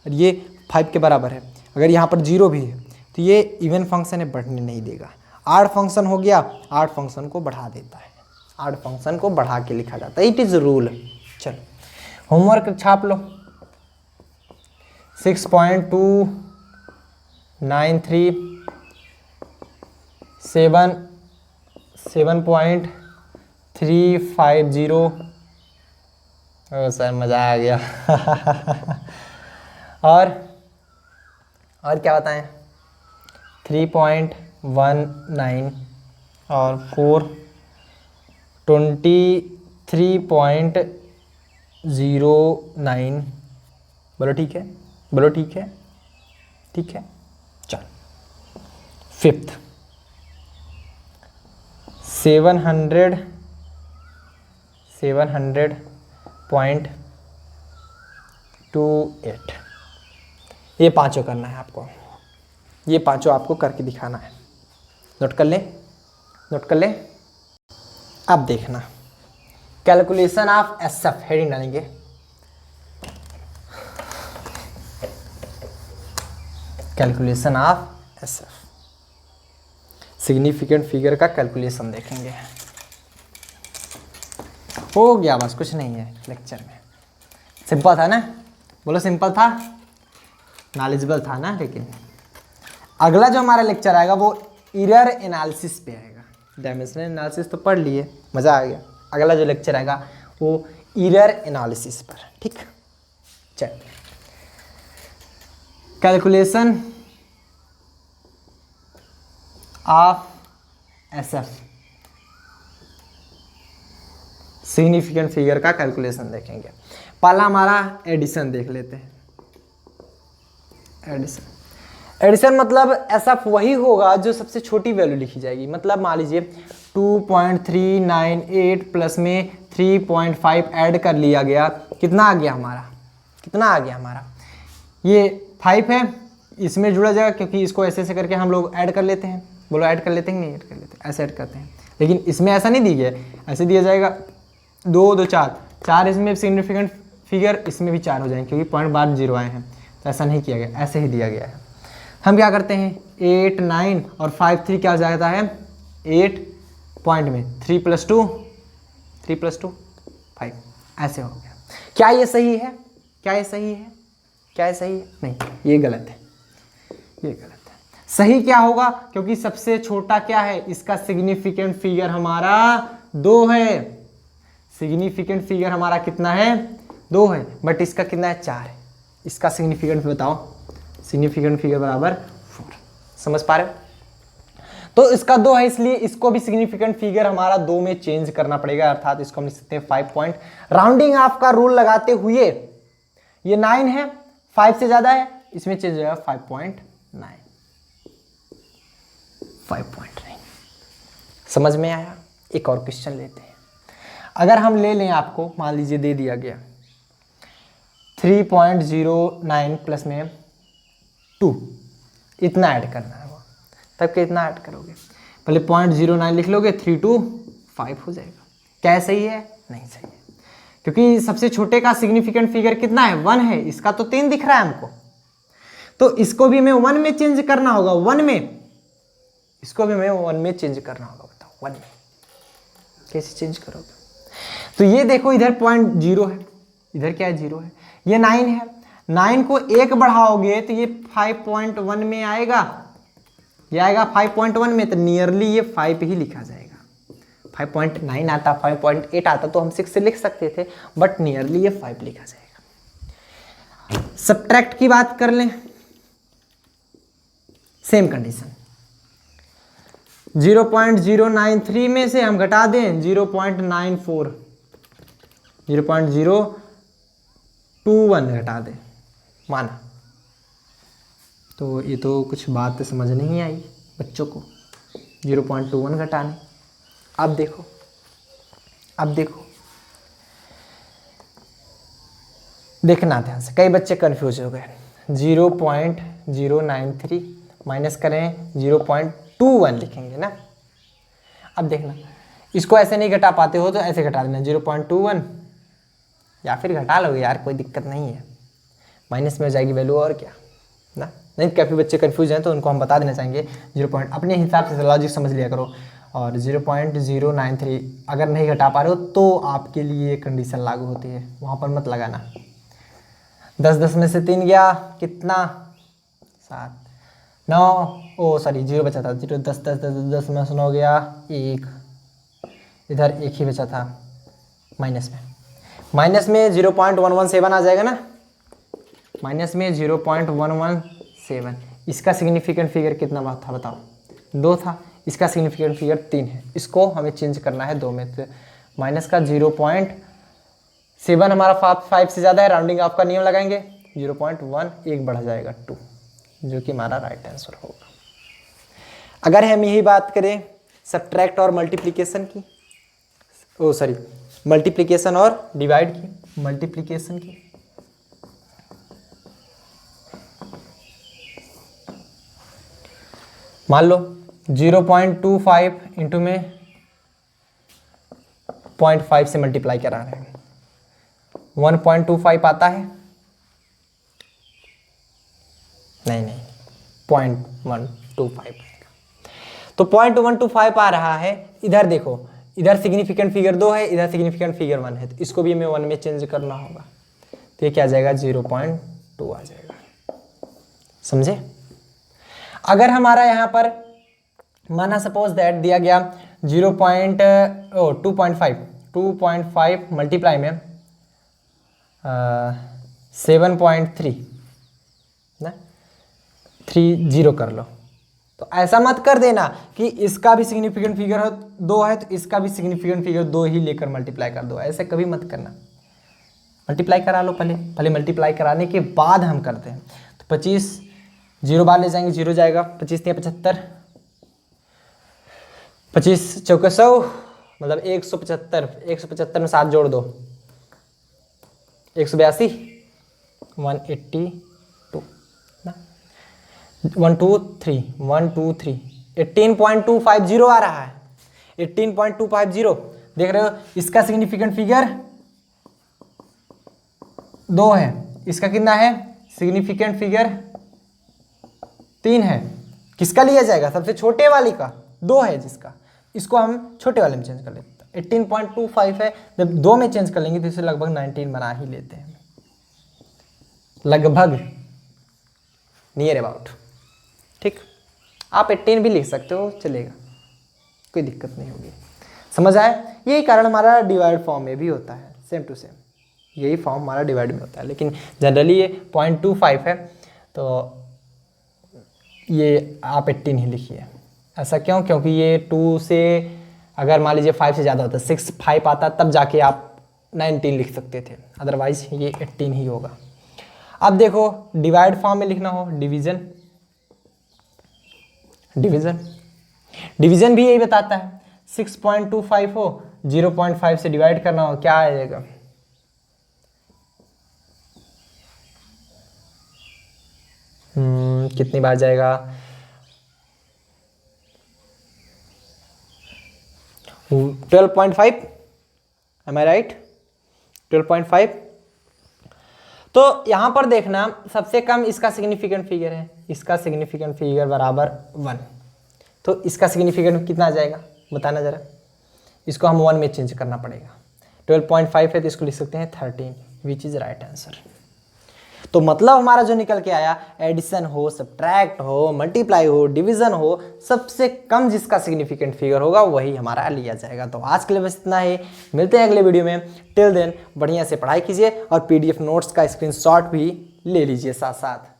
और ये 5 के बराबर है। अगर यहाँ पर 0 भी है तो ये इवन फंक्शन है, बढ़ने नहीं देगा। ऑड फंक्शन हो गया, ऑड फंक्शन को बढ़ा देता है, ऑड फंक्शन को बढ़ा के लिखा जाता है, इट इज रूल। चलो होमवर्क छाप लो। 6.293 7.350। ओ सर मज़ा आ गया। और क्या बताएं? 3.19 और 423.09। बोलो ठीक है, बोलो ठीक है, ठीक है। चलो 5th 700.28। ये पांचों करना है आपको, ये पांचों आपको करके दिखाना है। नोट कर ले, नोट कर ले। अब देखना कैलकुलेशन ऑफ एसएफ, हेडिंग डालेंगे। Calculation of SF, significant figure का कैलकुलेशन देखेंगे। हो गया, बस कुछ नहीं है लेक्चर में। सिंपल था ना, बोलो सिंपल था, नॉलेजेबल था ना। लेकिन अगला जो हमारा लेक्चर आएगा वो एरर एनालिसिस पे आएगा। डायमेंशनल एनालिसिस तो पढ़ लिए, मज़ा आ गया। अगला जो लेक्चर आएगा वो एरर एनालिसिस पर, ठीक। चल calculation of SF, significant figure का कैलकुलेशन देखेंगे। पहला हमारा एडिशन देख लेते हैं। एडिशन, एडिशन मतलब एसएफ वही होगा जो सबसे छोटी वैल्यू लिखी जाएगी। मतलब मान लीजिए 2.398 प्लस में 3.5 ऐड कर लिया गया, कितना आ गया हमारा? कितना आ गया हमारा? ये 5 है, इसमें जुड़ा जाएगा क्योंकि इसको ऐसे ऐसे करके हम लोग ऐड कर लेते हैं। बोलो ऐड कर लेते हैं नहीं? ऐड कर लेते हैं, ऐसे ऐड करते हैं। लेकिन इसमें ऐसा नहीं दी गया, ऐसे दिया जाएगा 2 2 4 इसमें सिग्निफिकेंट फिगर, इसमें भी 4 हो जाएंगे क्योंकि पॉइंट बाद 0 आए हैं। तो ऐसा नहीं किया गया, ऐसे ही दिया गया है। हम क्या करते हैं 8 9 और 5 3 क्या हो जाता है 8 पॉइंट में 3 + 2 5, ऐसे हो गया। क्या ये सही है? क्या ये सही है? क्या ये सही है? नहीं, ये गलत है, ये गलत है। सही क्या होगा? क्योंकि सबसे छोटा क्या है इसका सिग्निफिकेंट फिगर हमारा 2 है। सिग्निफिकेंट फिगर हमारा कितना है? 2 है, बट इसका कितना है? 4 है। इसका सिग्निफिकेंट बताओ, सिग्निफिकेंट फिगर बराबर 4। समझ पा रहे हो? तो इसका 2 है, इसलिए इसको भी सिग्निफिकेंट फिगर हमारा 2 में चेंज करना पड़ेगा, अर्थात इसको हम लिख सकते हैं 5 पॉइंट। राउंडिंग ऑफ का रूल लगाते हुए ये 9 है, 5 से ज्यादा है, इसमें चेंज हो जाएगा 5.9, 5.9। समझ में आया? एक और क्वेश्चन लेते हैं। अगर हम ले लें, आपको मान लीजिए दे दिया गया 3.09 प्लस में 2, इतना ऐड करना है, तब कितना ऐड करोगे? पहले 0.09 लिख लोगे, 3 2 5 हो जाएगा। क्या सही है? नहीं सही है, क्योंकि सबसे छोटे का सिग्निफिकेंट फिगर कितना है? 1 है, इसका तो 3 दिख रहा है हमको, तो इसको भी हमें 1 में चेंज करना होगा। 1 में, इसको भी हमें 1 में चेंज करना होगा। बताओ 1 में कैसे चेंज करोगे? तो ये देखो, इधर 0 है, इधर क्या है? 0 है, ये 9 है, 9 को 1 बढ़ाओगे तो ये 5.1 में आएगा, ये आएगा 5.1 में, तो नियरली ये 5 ही लिखा जाएगा। 5.9 आता, 5.8 आता तो हम 6 से लिख सकते थे, बट नियरली ये 5 लिखा जाएगा। सब्ट्रैक्ट की बात कर लें, सेम कंडीशन, 0.093 में से हम घटा दें 0.94, 0.021 घटा दें, माना। तो ये तो कुछ बात समझ नहीं आई बच्चों को, 0.21 घटाने। अब देखो, अब देखो, देखना ध्यान से, कई बच्चे कंफ्यूज हो गए। 0.093 माइनस करें 0.21 लिखेंगे ना। अब देखना, इसको ऐसे नहीं घटा पाते हो तो ऐसे घटा देना 0.21, या फिर घटा लोगे यार, कोई दिक्कत नहीं है, माइनस में हो जाएगी वैल्यू, और क्या ना। नहीं, काफ़ी बच्चे कंफ्यूज हैं तो उनको हम बता देना चाहेंगे 0. अपने हिसाब से लॉजिक समझ लिया करो। और 0.093 अगर नहीं घटा पा रहे हो तो आपके लिए कंडीशन लागू होती है, वहाँ पर मत लगाना। 10 में से 3 गया, कितना? 7 9, ओ सॉरी 0 बचा था, 0 10 10 10 10 में से 9 गया, 1, इधर 1 ही बचा था, माइनस में 0.117 आ जाएगा ना, माइनस में 0.117। इसका सिग्निफिकेंट फिगर कितना था बताओ? 2 था, इसका सिग्निफिकेंट फिगर 3 है, इसको हमें चेंज करना है 2 में। तो माइनस का 0.7 हमारा 5 से ज़्यादा है, राउंडिंग ऑफ का नियम लगाएंगे, 0.1 1 बढ़ जाएगा 2, जो कि हमारा राइट आंसर होगा। अगर हम यही बात करें सब्ट्रैक्ट और मल्टीप्लिकेशन की, ओ सॉरी मल्टीप्लिकेशन और डिवाइड की, मल्टीप्लिकेशन की, मान लो 0.25 इंटू में 0.5 से मल्टीप्लाई करा रहे हैं, 1.25 आता है? नहीं, 0.125 आएगा। तो 0.125 आ रहा है। इधर देखो, इधर सिग्निफिकेंट फिगर 2 है, इधर सिग्निफिकेंट फिगर 1 है, तो इसको भी हमें 1 में चेंज करना होगा। तो ये क्या आ जाएगा? 0.2 आ जाएगा। समझे? अगर हमारा यहाँ पर माना सपोज दैट दिया गया 2.5 मल्टीप्लाई में 7.3 ना, 30 कर लो, तो ऐसा मत कर देना कि इसका भी सिग्निफिकेंट फिगर 2 है तो इसका भी सिग्निफिकेंट फिगर 2 ही लेकर मल्टीप्लाई कर दो, ऐसे कभी मत करना। मल्टीप्लाई करा लो, पहले मल्टीप्लाई कराने के बाद हम करते हैं। तो 25 0 बार ले जाएंगे, 0 जाएगा, 25 3 75, 25 चौके 100 मतलब 175, 175 में 7 जोड़ दो, 182, 182 ना, 1 2 3 1 2 3 18.250 आ रहा है, 18.250 देख रहे हो। इसका सिग्निफिकेंट फिगर 2 है, इसका कितना है? सिग्निफिकेंट फिगर 3 है। किसका लिया जाएगा? सबसे छोटे वाली का 2 है जिसका, इसको हम छोटे वाले में चेंज कर लेते हैं। 18.25 है, जब 2 में चेंज कर लेंगे तो इसे लगभग 19 बना ही लेते हैं, लगभग नियर अबाउट। ठीक, आप 18 भी लिख सकते हो, चलेगा, कोई दिक्कत नहीं होगी। समझ आए? यही कारण हमारा डिवाइड फॉर्म में भी होता है, सेम टू सेम। यही फॉर्म हमारा डिवाइड में होता है, लेकिन जनरली ये 0.25 है, तो ये आप 18 ही लिखिए। ऐसा क्यों? क्योंकि ये 2 से अगर मान लीजिए 5 से ज़्यादा होता है, 6, 5 आता तब जाके आप 19 लिख सकते थे, अदरवाइज ये 18 ही होगा। अब देखो डिवाइड फॉर्म में लिखना हो, डिवीजन, डिवीजन डिवीजन भी यही बताता है। 6.25 हो, 0.5 से डिवाइड करना हो, क्या आएगा? कितनी बार जाएगा? 12.5, एम आई राइट? 12.5। तो यहां पर देखना सबसे कम इसका सिग्निफिकेंट फिगर है, इसका सिग्निफिकेंट फिगर बराबर 1, तो इसका सिग्निफिकेंट कितना आ जाएगा बताना जरा। इसको हम 1 में चेंज करना पड़ेगा। 12.5 है तो इसको लिख सकते हैं 13, विच इज राइट आंसर। तो मतलब हमारा जो निकल के आया, एडिशन हो, सब्ट्रैक्ट हो, मल्टीप्लाई हो, डिवीजन हो, सबसे कम जिसका सिग्निफिकेंट फिगर होगा वही हमारा लिया जाएगा। तो आज के लिए बस इतना ही, मिलते हैं अगले वीडियो में। टिल देन बढ़िया से पढ़ाई कीजिए और पीडीएफ नोट्स का स्क्रीनशॉट भी ले लीजिए साथ साथ।